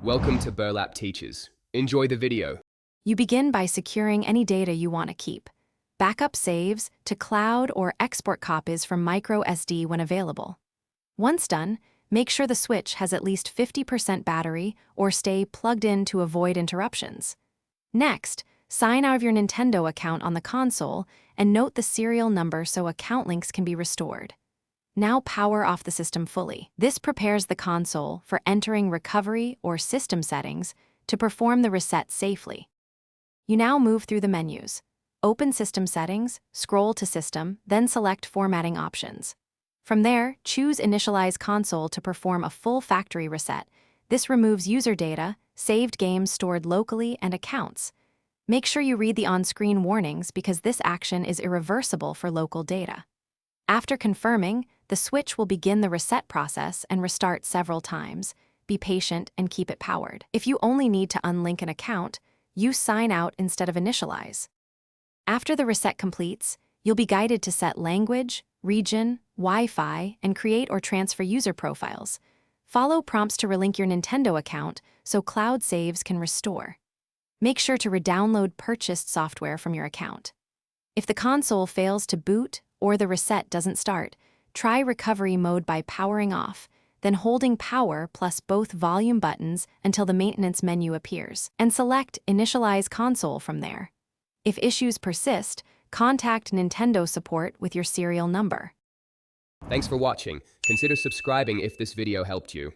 Welcome to Burlap Teachers. Enjoy the video. You begin by securing any data you want to keep. Backup saves to cloud or export copies from micro SD when available. Once done, make sure the switch has at least 50% battery or stay plugged in to avoid interruptions. Next, sign out of your Nintendo account on the console and note the serial number so account links can be restored. Now power off the system fully. This prepares the console for entering recovery or system settings to perform the reset safely. You now move through the menus. Open System Settings, scroll to System, then select Formatting options. From there, choose Initialize Console to perform a full factory reset. This removes user data, saved games stored locally, and accounts. Make sure you read the on-screen warnings because this action is irreversible for local data. After confirming, the switch will begin the reset process and restart several times. Be patient and keep it powered. If you only need to unlink an account, use Sign Out instead of Initialize. After the reset completes, you'll be guided to set language, region, Wi-Fi, and create or transfer user profiles. Follow prompts to relink your Nintendo account so cloud saves can restore. Make sure to re-download purchased software from your account. If the console fails to boot or the reset doesn't start, try recovery mode by powering off, then holding power plus both volume buttons until the maintenance menu appears, and select Initialize Console from there. If issues persist, contact Nintendo support with your serial number. Thanks for watching. Consider subscribing if this video helped you.